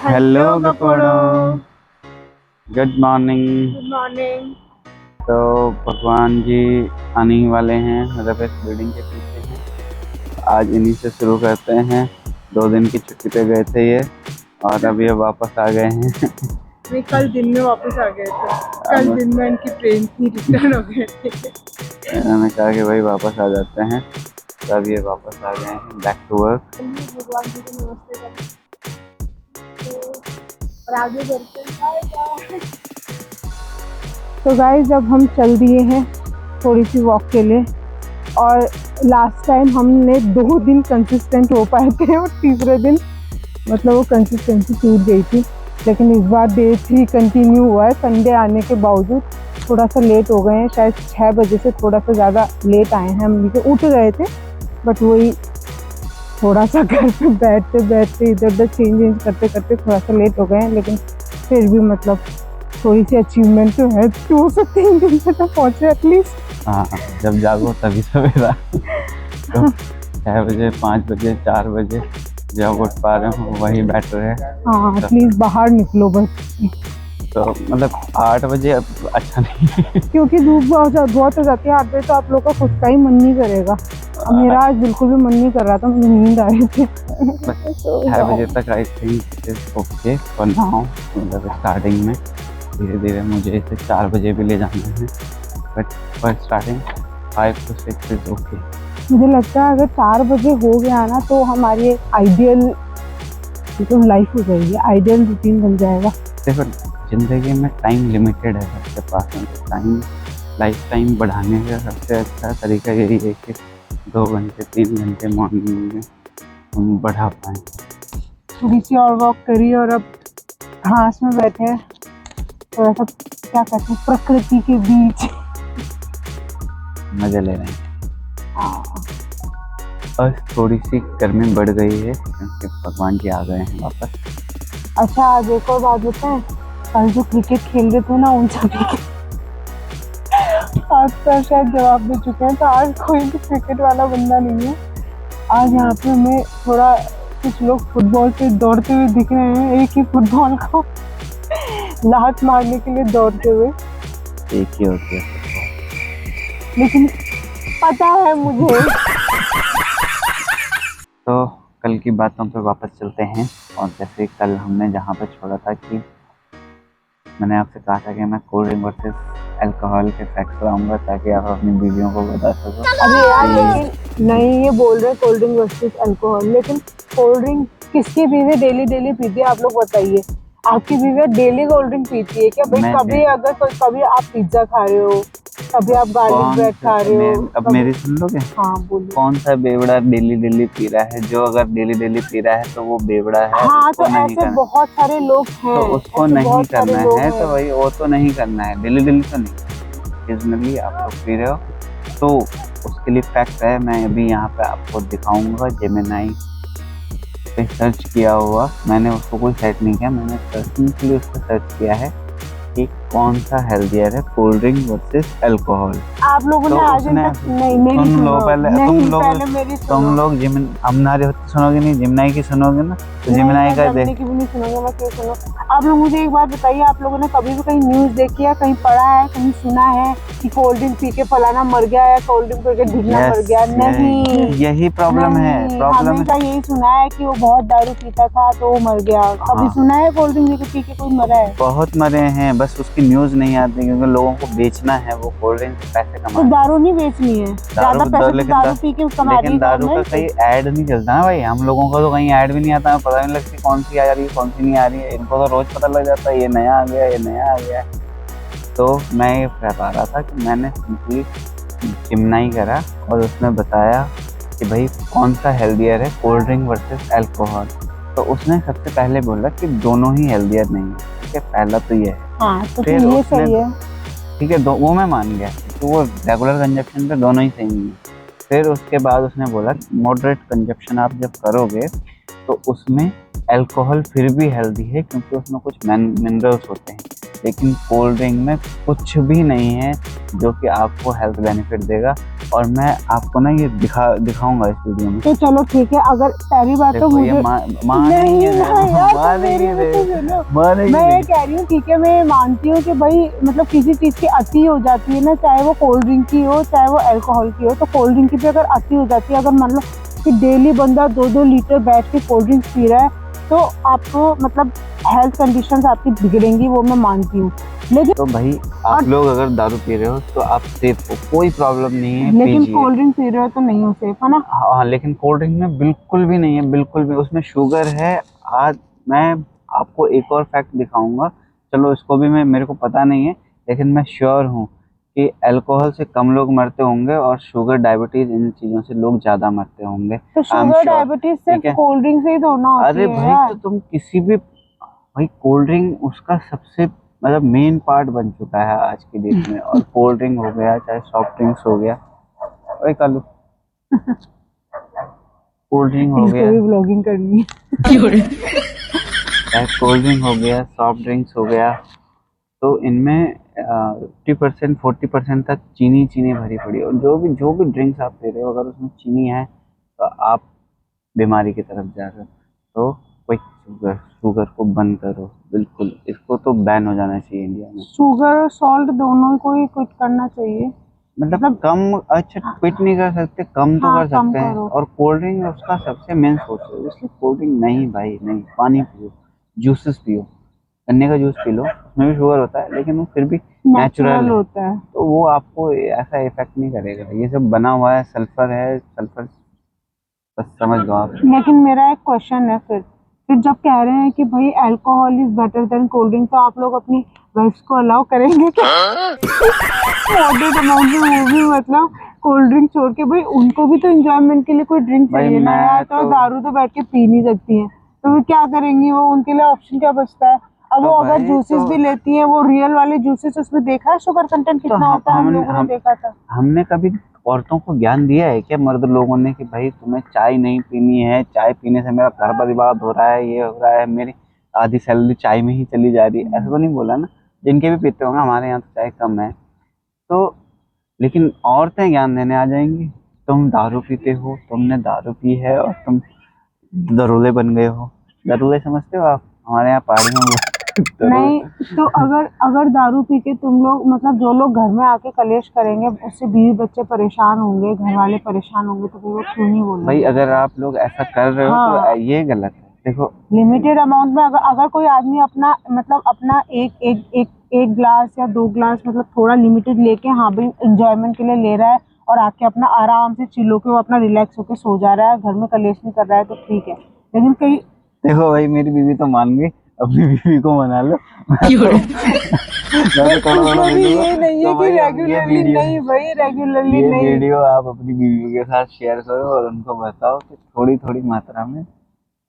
Hello गपोड़ो, good morning. Good morning. तो भगवान जी आने ही वाले हैं, मतलब इस बिल्डिंग के पीछे हैं। आज इन्हीं से शुरू करते हैं। 2 दिन की छुट्टी पे गए थे ये, और अब ये वापस आ गए हैं। नहीं, कल दिन में वापस आ गए थे। कल अब दिन में इनकी ट्रेन थी, रिटर्न हो गए थे। इन्होंने कहा कि भाई वापस आ जाते हैं, तब ये वापस आ गए हैं बैक टू वर्क। भगवान जी को नमस्ते करते और आगे बढ़ते हैं। तो गाइस, अब हम चल दिए हैं थोड़ी सी वॉक के लिए। और लास्ट टाइम हमने 2 दिन कंसिस्टेंट हो पाए थे और तीसरे दिन मतलब वो कंसिस्टेंसी टूट गई थी। लेकिन इस बार डे 3 कंटिन्यू हुआ है। संडे आने के बावजूद थोड़ा सा लेट हो गए हैं, शायद 6 बजे से थोड़ा सा ज़्यादा लेट आए हैं। हम नीचे उठ गए थे, बट वही थोड़ा सा घर पे बैठते बैठते इधर उधर चेंज करते करते थोड़ा सा लेट हो गए हैं। लेकिन फिर भी मतलब थोड़ी सी अचीवमेंट तो है। 2 से 3 दिन से तो पहुँचे एटलीस्ट। हाँ, जब जागो तभी सवेरा। तो 6 बजे, 5 बजे, 4 बजे जब उठ पा रहे हो वही बेटर है। हाँ, एटलीस्ट बाहर निकलो बस। तो मतलब 8 बजे अब अच्छा नहीं है। क्योंकि धूप बहुत हो जाती है 8 बजे, तो आप लोग का खुद का ही मन नहीं करेगा। अब मेरा आज बिल्कुल भी मन नहीं कर रहा था, मुझे नींद आ रही थी। 6 बजे तक I think okay for now. मतलब स्टार्टिंग में धीरे धीरे मुझे इसे 4 बजे भी ले जाना है, but for starting 5 to 6 is okay. मुझे लगता है अगर 4 बजे हो गया ना तो हमारी आइडियल मतलब लाइफ हो जाएगी, आइडियल रूटीन बन जाएगा। देखो, जिंदगी में टाइम लिमिटेड है सबके पास में। टाइम, लाइफ टाइम बढ़ाने का सबसे अच्छा तरीका यही है कि 2 घंटे 3 घंटे मॉर्निंग में हम बढ़ा पाएँ। थोड़ी सी और वॉक करी और अब घास में बैठे हैं, थोड़ा सा क्या कहते हैं प्रकृति के बीच मज़े ले रहे हैं। बस थोड़ी सी गर्मी बढ़ गई है क्योंकि भगवान जी आ गए हैं वापस। अच्छा, आज एक और बात बताएं, कल जो क्रिकेट खेल रहे थे ना उन सभी के आज सर शायद जवाब दे चुके हैं, तो आज कोई भी क्रिकेट वाला बंदा नहीं है। आज यहाँ पे हमें थोड़ा कुछ लोग फुटबॉल पे दौड़ते हुए दिख रहे हैं, एक ही फुटबॉल को लात मारने के लिए दौड़ते हुए। एक ही होती है, लेकिन पता है मुझे। तो कल की बातों पे वापस चलते हैं। और जैसे कल हमने जहाँ पे छोड़ा था कि मैंने आपसे कहा था कि मैं कोल्ड ड्रिंक वर्सेस अल्कोहल के फैक्ट्स लाऊंगा ताकि आप अपनी बीवियों को बता सको। अरे यार, लेकिन नहीं, ये बोल रहे कोल्ड ड्रिंक वर्सेस अल्कोहल, लेकिन कोल्ड ड्रिंक किसकी बीवी डेली डेली पीती है? आप लोग बताइए, आपकी बीवी डेली कोल्ड ड्रिंक पीती है क्या भाई? कभी अगर कभी आप पिज्जा खा रहे हो, कभी आप गार्लिक ब्रेड खा रहे हो। अब मेरी सुन लोगे? हाँ बोलो। कौन सा बेवड़ा डेली डेली पी रहा है? जो अगर डेली डेली पी रहा है तो वो बेवड़ा है। हाँ, तो ऐसे बहुत सारे लोग हैं, तो उसको नहीं करना है, तो भाई वो तो नहीं करना है, डेली डेली तो नहीं। सीजनली आप लोग पी रहे हो तो उसके लिए फैक्ट है। मैं अभी यहाँ पे आपको दिखाऊंगा। जेमिनाई पे सर्च किया हुआ, मैंने उसको कोई सेट नहीं किया, मैंने सर्चिंग के लिए उसको सर्च किया है कि कौन सा हेल्दियर है, कोल्ड ड्रिंक वर्सेस अल्कोहल। आप लोगों ने आज तक नहीं तुम लोग पहले तुम लोग हमारे सुनोगे नहीं, जिमनाई की सुनोगे ना, तो जिमनाई का देख की भी नहीं सुनोगे, मैं क्यों सुनो। आप लोग मुझे एक बात बताइए, आप लोगों ने कभी भी कहीं न्यूज़ देखी है, कहीं पढ़ा है, कहीं सुना है कि कोल्ड ड्रिंक पी के फलाना मर गया या कोल्ड ड्रिंक पी के ढिगना मर गया? नहीं, यही प्रॉब्लम है। हमेशा यही सुना है कि वो बहुत दारू पीता था तो वो मर गया। कभी सुना है कोल्ड ड्रिंक पी के कोई मरा है? बहुत मरे हैं, बस उसकी न्यूज़ नहीं आती क्योंकि लोगों को बेचना है। वो कोल्ड ड्रिंक से पैसे कमाना है। तो दारू नहीं बेचनी है, ज्यादा पैसे दारू पी के कमा रही है। दारू का कहीं ऐड नहीं चलता ना भाई, हम लोगों को तो कहीं ऐड भी नहीं आता, पता नहीं लगती कौन सी आ रही है कौन सी नहीं आ रही है। इनको तो रोज पता लग जाता है ये नया आ गया, ये नया आ गया। तो मैं ये बता रहा था कि मैंने सिंपली जिमनाई करा और उसने बताया कि भाई कौन सा हेल्दियर है, कोल्ड ड्रिंक वर्सेस अल्कोहल। तो उसने सबसे पहले बोला कि दोनों ही हेल्दियर नहीं है। ठीक है, पहला तो ये है। हाँ, तो फिर ये सही है। ठीक है, वो मैं मान गया तो वो रेगुलर कंजप्शन पे दोनों ही सही नहीं है। फिर उसके बाद उसने बोला मॉडरेट कंजप्शन आप जब करोगे तो उसमें अल्कोहल फिर भी हेल्दी है क्योंकि उसमें कुछ मिनरल्स होते हैं। लेकिन कोल्ड ड्रिंक में कुछ भी नहीं है जो कि आपको हेल्थ बेनिफिट देगा। और मैं आपको ना ये दिखाऊंगा इस वीडियो में। तो चलो ठीक है, अगर पहली बात तो मुझे मैं ये कह रही हूँ, ठीक है मैं मानती हूँ कि भाई मतलब किसी चीज की अति हो जाती है ना, चाहे वो कोल्ड ड्रिंक की हो चाहे वो अल्कोहल की हो। तो कोल्ड ड्रिंक की भी अगर अति हो जाती है, अगर मान लो कि डेली बंदा 2-2 लीटर बैठ के कोल्ड ड्रिंक पी रहा है, तो आपको मतलब हेल्थ कंडीशंस आपकी बिगड़ेंगी, वो मैं मानती हूँ। लेकिन तो भाई आप लोग अगर दारू पी रहे हो तो आप सेफ हो, कोई प्रॉब्लम नहीं है, लेकिन कोल्ड ड्रिंक पी रहे हो तो नहीं हो सेफ, है ना? हाँ, लेकिन कोल्ड ड्रिंक में बिल्कुल भी नहीं है, बिल्कुल भी। उसमें शुगर है। आज मैं आपको एक और फैक्ट दिखाऊंगा, चलो इसको भी मेरे को पता नहीं है, लेकिन मैं श्योर हूँ कि अल्कोहल से कम लोग मरते होंगे और शुगर, डायबिटीज, इन चीजों से लोग ज्यादा मरते होंगे। तो शुगर डायबिटीज सिर्फ कोल्ड ड्रिंक से ही तो ना होती है। अरे भाई तो तुम किसी भी, भाई कोल्ड ड्रिंक उसका सबसे मतलब मेन पार्ट बन चुका है आज की डेट में। और कोल्ड ड्रिंक हो गया, चाहे सॉफ्ट ड्रिंक्स हो गया, ओए कालू कोल्ड ड्रिंक हो गया, व्लॉगिंग करनी है चाहे कोल्ड ड्रिंक हो गया, सॉफ्ट ड्रिंक्स हो गया, तो इनमें 50% 40% तक चीनी भरी पड़ी है। और जो भी ड्रिंक्स आप पी रहे हो, अगर उसमें चीनी है तो आप बीमारी की तरफ जा रहे हो। तो कोई शुगर को बंद करो, बिल्कुल। इसको तो बैन हो जाना चाहिए इंडिया में। शुगर और सॉल्ट दोनों को ही क्विट करना चाहिए। मतलब कम, अच्छा क्विट नहीं कर सकते, कम तो कर सकते हैं। और कोल्ड ड्रिंक उसका सबसे मेन सोर्स है, इसलिए कोल्ड ड्रिंक नहीं भाई, नहीं। पानी पियो, जूसेस पियो, गन्ने का जूस पी लो, उसमें भी शुगर होता है लेकिन वो फिर भी नेचुरल होता है, तो वो आपको ऐसा इफेक्ट नहीं करेगा। ये सब बना हुआ है, सल्फर है, सल्फर, बस समझ लो आप। लेकिन मेरा एक क्वेश्चन है, फिर जब कह रहे हैं कि भाई alcohol is better than cold drink, तो आप लोग अपनी वाइफ को अलाउ करेंगे क्या मॉडरेट अमाउंट में, वो भी मतलब कोल्ड ड्रिंक छोड़ के? भाई उनको भी तो एंजॉयमेंट के लिए कोई ड्रिंक चाहिए ना यार। तो दारू तो बैठ के पी नहीं सकती है, तो वो क्या करेंगी? वो उनके लिए ऑप्शन क्या बचता है? अब वो अगर जूसेस भी लेती हैं, वो रियल वाले जूसेस, उसमें देखा है शुगर कंटेंट कितना होता है? हम लोगों ने देखा था। हमने कभी औरतों को ज्ञान दिया है क्या, मर्द लोगों ने, कि भाई तुम्हें चाय नहीं पीनी है, चाय पीने से मेरा घर बर्बाद हो रहा है, ये हो रहा है, मेरी आधी सैलरी चाय में ही चली जा रही है? ऐसा तो नहीं बोला ना। जिनके भी पीते होंगे, हमारे यहाँ तो चाय कम है तो, लेकिन औरतें ज्ञान देने आ जाएंगी, तुम दारू पीते हो, तुमने दारू पी है और तुम दरोले बन गए हो। दरोले समझते हो आप? हमारे यहाँ पहाड़ी में नहीं, तो अगर दारू पी के तुम लोग मतलब जो लोग घर में आके कलेश करेंगे, उससे बीवी बच्चे परेशान होंगे, घर वाले परेशान होंगे, तो वो क्यों नहीं बोलेंगे? भाई अगर आप लोग ऐसा कर रहे हो तो ये गलत है। देखो लिमिटेड अमाउंट में अगर कोई आदमी अपना मतलब अपना एक ग्लास या 2 ग्लास मतलब थोड़ा लिमिटेड लेके, हाँ भाई एंजॉयमेंट के लिए ले रहा है, और आके अपना आराम से चिल होके वो अपना रिलैक्स होके सो जा रहा है, घर में कलेश नहीं कर रहा है, तो ठीक है। लेकिन कहीं देखो भाई, मेरी बीवी तो मान गई, अपनी बीवी को मना लो। ये नहीं है कि रेगुलरली नहीं भाई, रेगुलरली नहीं। ये वीडियो आप अपनी बीवी के साथ शेयर करो और उनको बताओ कि थोड़ी थोड़ी मात्रा में,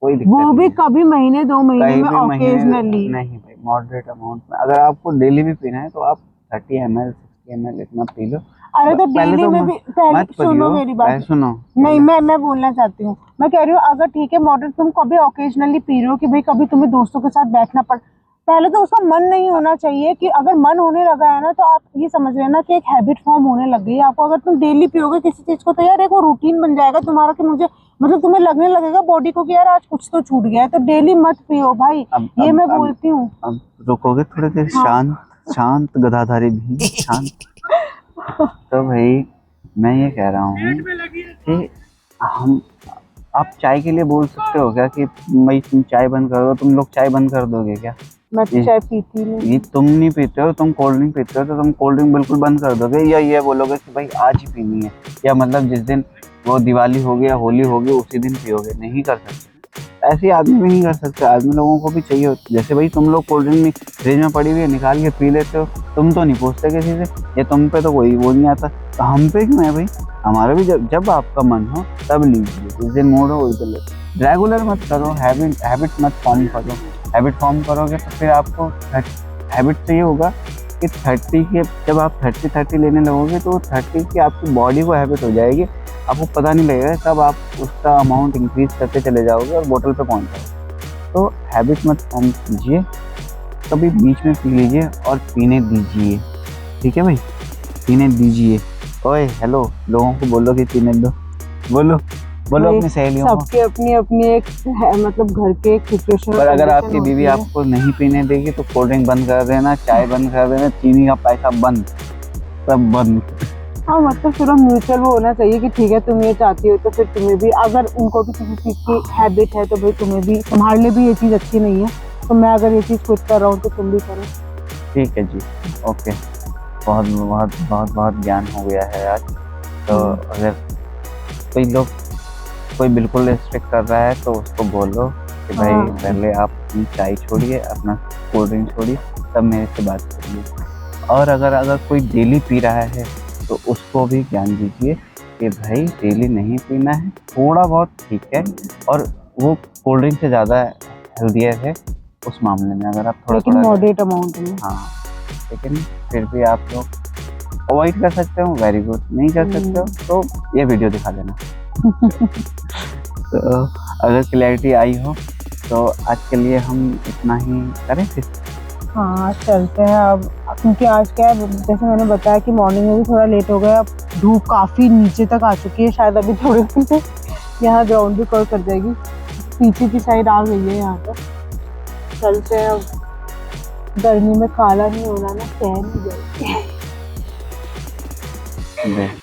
कोई दिक्कत वो भी कभी महीने 2 महीने में ऑकेजनली नहीं भाई, मॉडरेट अमाउंट में। अगर आपको डेली भी पीना है तो आप 30 ml 60 ml इतना पी लो। अरे तो डेली में भी, पहले सुनो मेरी बात, सुनो। नहीं मैं बोलना चाहती हूँ, मैं कह रही हूँ अगर ठीक है मॉडरेट तुम कभी ऑकेजनली पी रहे हो कि भाई कभी तुम्हें दोस्तों के साथ बैठना पड़, पहले तो उसका मन नहीं होना चाहिए। कि अगर मन होने लगा है ना, तो आप ये समझ लेना कि एक हैबिट फॉर्म होने लग गई है आपको। अगर तुम डेली पियोगे किसी चीज को, तो यार एक वो रूटीन बन जाएगा तुम्हारा कि मुझे मतलब तुम्हें लगने लगेगा बॉडी को कि यार आज कुछ तो छूट गया है, तो डेली मत पियो भाई। ये मैं बोलती हूँ। अब रुकोगे थोड़ी देर? शांत गदाधारी भी शांत। तो भाई मैं ये कह रहा हूँ कि आप चाय के लिए बोल सकते हो क्या कि भाई तुम चाय बंद कर दो? तुम लोग चाय बंद कर दोगे क्या? मैं तो चाय पीती नहीं। ये तुम नहीं पीते हो, तुम कोल्ड ड्रिंक पीते हो, तो तुम कोल्ड ड्रिंक बिल्कुल बंद कर दोगे, या ये बोलोगे कि भाई आज ही पीनी है, या मतलब जिस दिन वो दिवाली हो गया, होली हो गई, उसी दिन पियोगे? नहीं कर सकते। ऐसे आदमी भी नहीं कर सकते, आदमी लोगों को भी चाहिए होता। जैसे भाई तुम लोग कोल्ड ड्रिंक फ्रिज में पड़ी हुई है, निकाल के पी लेते हो, तुम तो नहीं पूछते किसी से, या तुम पे तो कोई वो नहीं आता, तो हम पे क्यों है भाई? हमारा भी जब आपका मन हो तब लीजिए, जिस दिन मूड हो उस दिन लो। रेगुलर मत करो, हैबिट मत फॉर्म करो। हैबिट फॉर्म करोगे तो फिर आपको हैबिट से ये होगा कि 30 के जब आप 30 लेने लगोगे तो 30 की आपकी बॉडी को हैबिट हो जाएगी, आपको पता नहीं लगेगा कब आप उसका अमाउंट इंक्रीज करते चले जाओगे और बोतल पे पहुंच जाओगे। तो हैबिट मत फॉर्म कीजिए, कभी बीच में पी लीजिए और पीने दीजिए, ठीक है भाई, पीने दीजिए। ओए हेलो, लोगों को बोलो कि पीने दो, बोलो बोलो भाई, अपनी सहेलियों को। सबकी अपनी अपनी एक है, मतलब घर के एक सिचुएशन पर अगर आपकी बीवी आपको नहीं पीने देगी तो कोल्ड ड्रिंक बंद कर देना, चाय बंद कर देना, चीनी का पैसा बंद, सब बंद। हाँ, मतलब थोड़ा म्यूचुअल वो होना चाहिए कि ठीक है तुम ये चाहती हो तो फिर तुम्हें भी, अगर उनको भी किसी चीज़ की हैबिट है तो भाई तुम्हें भी, तुम्हारे लिए भी ये चीज़ अच्छी नहीं है, तो मैं अगर ये चीज़ खुद कर रहा हूँ तो तुम भी करो। ठीक है जी, ओके। बहुत बहुत बहुत बहुत ज्ञान हो गया है आज। तो अगर कोई बिल्कुल रिस्ट्रिक्ट कर रहा है तो उसको बोलो कि भाई हाँ। पहले आप अपनी चाय छोड़िए, अपना कोल्ड ड्रिंक छोड़िए, तब मेरे से बात करिए। और अगर कोई डेली पी रहा है तो उसको भी ज्ञान दीजिए कि भाई डेली नहीं पीना है, थोड़ा बहुत ठीक है, और वो कोल्ड ड्रिंक से ज़्यादा हेल्दियर है उस मामले में, अगर आप थोड़ा लेकिन थोड़ा मॉडरेट अमाउंट में। हाँ, लेकिन फिर भी आप लोग अवॉइड कर सकते हो, वेरी गुड। नहीं कर सकते हो तो ये वीडियो दिखा देना। तो अगर क्लैरिटी आई हो तो आज के लिए हम इतना ही करें फिर। हाँ, चलते हैं अब, क्योंकि आज क्या है, जैसे मैंने बताया कि मॉर्निंग में भी थोड़ा लेट हो गया, अब धूप काफ़ी नीचे तक आ चुकी है, शायद अभी थोड़ी सी यहाँ ग्राउंड भी कवर कर जाएगी, पीछे की साइड आ गई है यहाँ पर। चलते हैं अब, गर्मी में काला नहीं होना ना, सहन नहीं जाएगी।